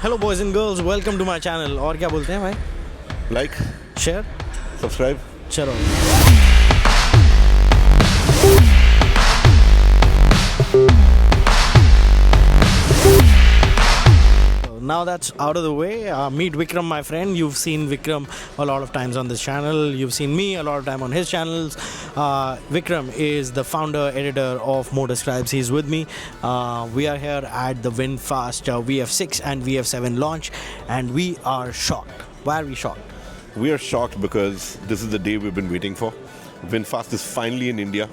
Hello boys and girls, welcome to my channel. और क्या बोलते हैं भाई? Like, Share, subscribe. चलो. Now that's out of the way, meet Vikram, my friend. You've seen Vikram a lot of times on this channel. You've seen me a lot of time on his channels. Vikram is the founder, editor of Motorscribes. He's with me. We are here at the VinFast VF6 and VF7 launch, and we are shocked. Why are we shocked? We are shocked because this is the day we've been waiting for. VinFast is finally in India,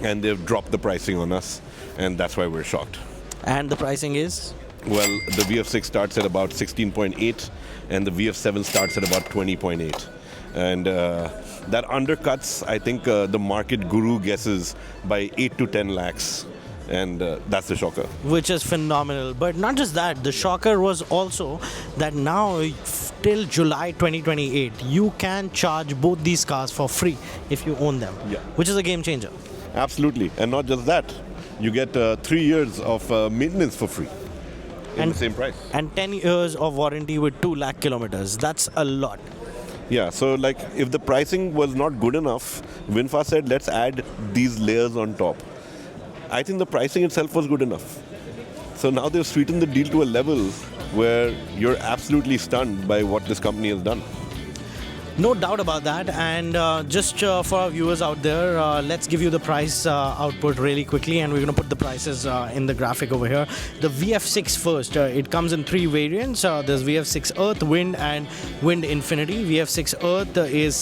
and they've dropped the pricing on us, and that's why we're shocked. And the pricing is? Well, the VF6 starts at about 16.8, and the VF7 starts at about 20.8. And that undercuts, I think, the market guru guesses by 8 to 10 lakhs. And that's the shocker. Which is phenomenal. But not just that, the shocker was also that now till July 2028, you can charge both these cars for free if you own them. Yeah. Which is a game changer. Absolutely. And not just that, you get 3 years of maintenance for free. In the same price. And 10 years of warranty with 2 lakh kilometers. That's a lot. Yeah, so like if the pricing was not good enough, VinFast said let's add these layers on top. I think the pricing itself was good enough. So now they've sweetened the deal to a level where you're absolutely stunned by what this company has done. No doubt about that. And just for our viewers out there, let's give you the price output really quickly, and we're going to put the prices in the graphic over here. The VF6 first, it comes in 3 variants. There's VF6 Earth, Wind and Wind Infinity. VF6 Earth is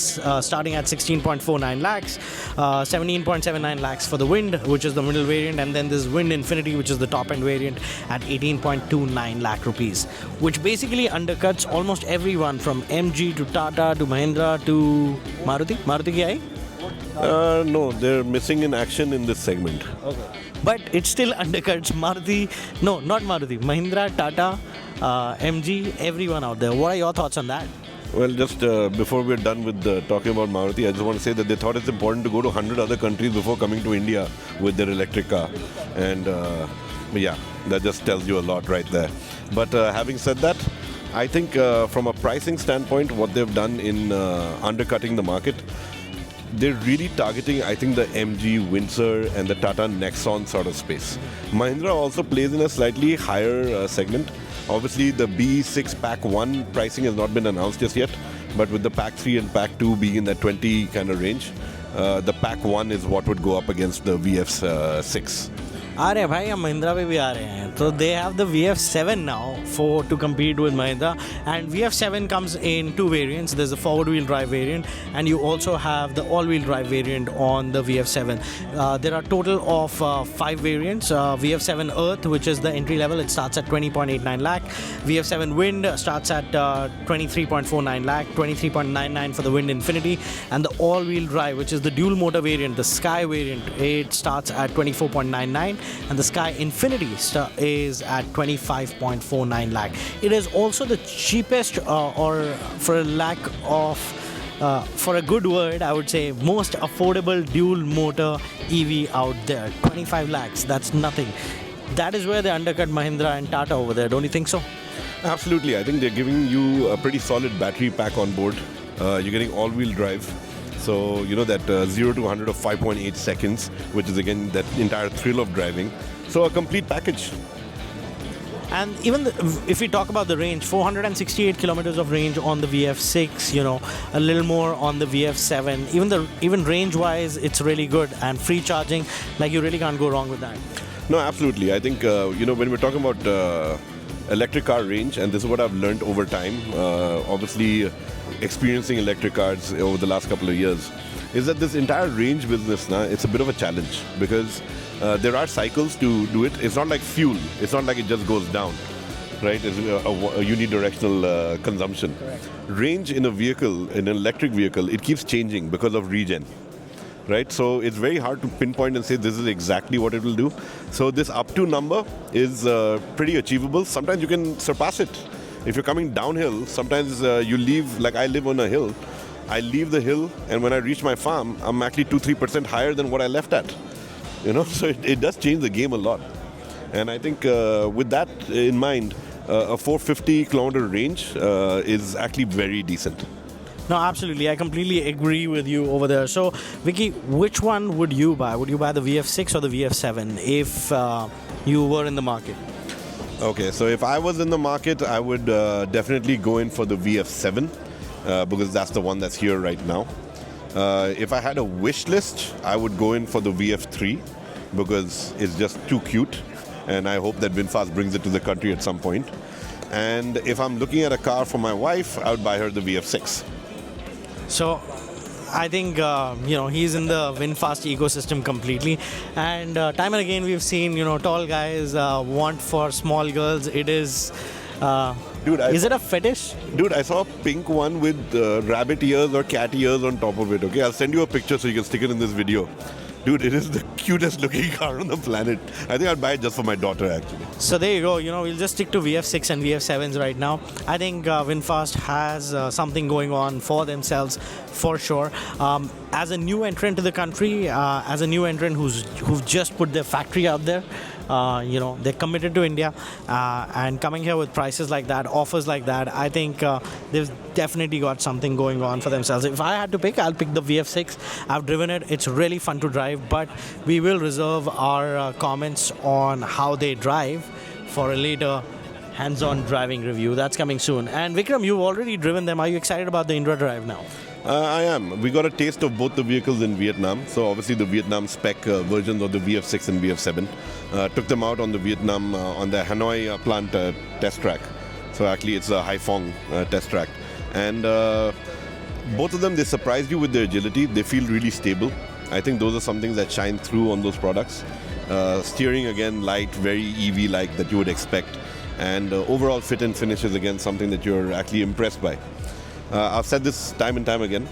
starting at 16.49 lakhs, 17.79 lakhs for the Wind, which is the middle variant, and then there's Wind Infinity, which is the top end variant at 18.29 lakh rupees, which basically undercuts almost everyone from MG to Tata to Mahindra to Maruti. Maruti ki aayi? No, they're missing in action in this segment. Okay. But it still undercuts Maruti. No, not Maruti. Mahindra, Tata, MG, everyone out there. What are your thoughts on that? Well, just before we're done with talking about Maruti, I just want to say that they thought it's important to go to 100 other countries before coming to India with their electric car. And yeah, that just tells you a lot right there. But having said that, I think from a pricing standpoint, what they've done in undercutting the market, they're really targeting, I think, the MG, Windsor and the Tata Nexon sort of space. Mahindra also plays in a slightly higher segment. Obviously, the B6 Pack 1 pricing has not been announced just yet, but with the Pack 3 and Pack 2 being in that 20 kind of range, the Pack 1 is what would go up against the VF6. आ रहे हैं भाई, हम महिंद्रा पे भी आ रहे हैं. So they have the VF7 now to compete with Mahindra, and VF7 comes in 2 variants. There's a forward wheel drive variant, and you also have the all wheel drive variant on the VF7. There are total of 5 variants. VF7 Earth, which is the entry level, it starts at 20.89 lakh. VF7 Wind starts at 23.49 lakh, 23.99 for the Wind Infinity, and the all wheel drive, which is the dual motor variant, the Sky variant, it starts at 24.99. And the Sky Infinity is at 25.49 lakh. It is also the cheapest, or for a lack of, for a good word, I would say, most affordable dual motor EV out there. 25 lakhs, that's nothing. That is where they undercut Mahindra and Tata over there, don't you think so? Absolutely. I think they're giving you a pretty solid battery pack on board. You're getting all-wheel drive. So, you know, that 0 to 100 of 5.8 seconds, which is, again, that entire thrill of driving. So, a complete package. And even if we talk about the range, 468 kilometers of range on the VF6, you know, a little more on the VF7. Even range-wise, it's really good. And free charging, like, you really can't go wrong with that. No, absolutely. I think, you know, when we're talking about electric car range, and this is what I've learned over time, obviously experiencing electric cars over the last couple of years, is that this entire range business now, it's a bit of a challenge because there are cycles to do it. It's not like fuel. It's not like it just goes down, right? It's a unidirectional consumption. Correct. Range in a vehicle, in an electric vehicle, it keeps changing because of regen. Right, so it's very hard to pinpoint and say this is exactly what it will do. So this up to number is pretty achievable. Sometimes you can surpass it. If you're coming downhill, sometimes you leave, like I live on a hill. I leave the hill, and when I reach my farm, I'm actually 2-3% higher than what I left at. You know, so it does change the game a lot. And I think with that in mind, a 450 kilometer range is actually very decent. No, absolutely. I completely agree with you over there. So, Vicky, which one would you buy? Would you buy the VF6 or the VF7 if you were in the market? Okay, so if I was in the market, I would definitely go in for the VF7 because that's the one that's here right now. If I had a wish list, I would go in for the VF3 because it's just too cute, and I hope that VinFast brings it to the country at some point. And if I'm looking at a car for my wife, I would buy her the VF6. So, I think he's in the VinFast ecosystem completely, and time and again we've seen tall guys want for small girls. It is. Dude, is it a fetish? Dude, I saw a pink one with rabbit ears or cat ears on top of it. Okay, I'll send you a picture so you can stick it in this video. Dude, it is the cutest looking car on the planet. I think I'd buy it just for my daughter, actually. So there you go. We'll just stick to VF6 and VF7s right now. I think VinFast has something going on for themselves, for sure. As a new entrant to the country, as a new entrant who've just put their factory out there, they're committed to India, and coming here with prices like that, offers like that, I think they've definitely got something going on for themselves. If I had to pick, I'll pick the VF6. I've driven it. It's really fun to drive, but we will reserve our comments on how they drive for a later hands-on driving review. That's coming soon. And Vikram, you've already driven them. Are you excited about the Indra Drive now? I am. We got a taste of both the vehicles in Vietnam. So obviously the Vietnam spec versions of the VF6 and VF7. Took them out on the Vietnam, on the Hanoi plant test track. So actually it's a Haiphong test track. And both of them, they surprised you with their agility. They feel really stable. I think those are some things that shine through on those products. Steering, again, light, very EV-like that you would expect. And overall fit and finish is, again, something that you're actually impressed by. I've said this time and time again.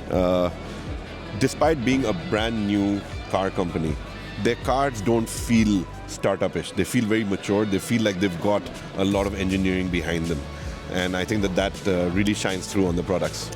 Despite being a brand new car company, their cars don't feel startup-ish. They feel very mature. They feel like they've got a lot of engineering behind them. And I think that really shines through on the products.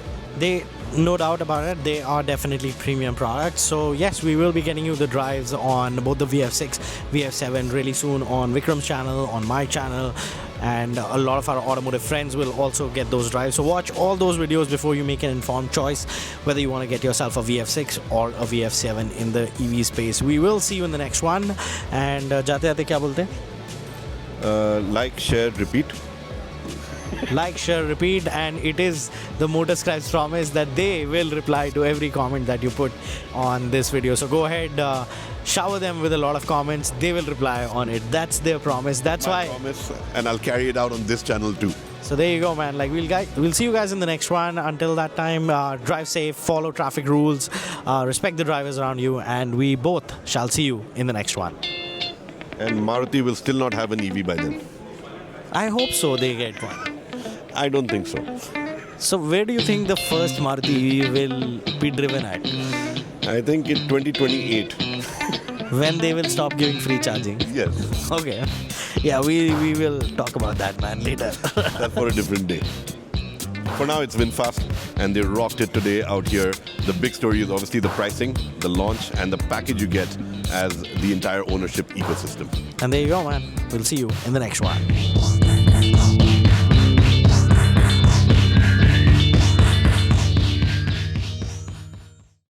No doubt about it, they are definitely premium products. So yes, we will be getting you the drives on both the VF6, VF7 really soon on Vikram's channel, on my channel, and a lot of our automotive friends will also get those drives. So watch all those videos before you make an informed choice whether you want to get yourself a VF6 or a VF7 in the EV space. We will see you in the next one. And जाते जाते क्या बोलते? Like, share, repeat. Like, share, repeat, and it is the Motorscribes promise that they will reply to every comment that you put on this video. So go ahead, shower them with a lot of comments. They will reply on it. That's their promise. That's my promise, and I'll carry it out on this channel too. So there you go, man. Like we'll see you guys in the next one. Until that time, drive safe, follow traffic rules, respect the drivers around you, and we both shall see you in the next one. And Maruti will still not have an EV by then. I hope so. They get one. I don't think so. So where do you think the first Maruti EV will be driven at? I think in 2028. When they will stop giving free charging? Yes. Okay. Yeah, we will talk about that, man, later. That's for a different day. For now, it's VinFast, and they rocked it today out here. The big story is obviously the pricing, the launch, and the package you get as the entire ownership ecosystem. And there you go, man. We'll see you in the next one.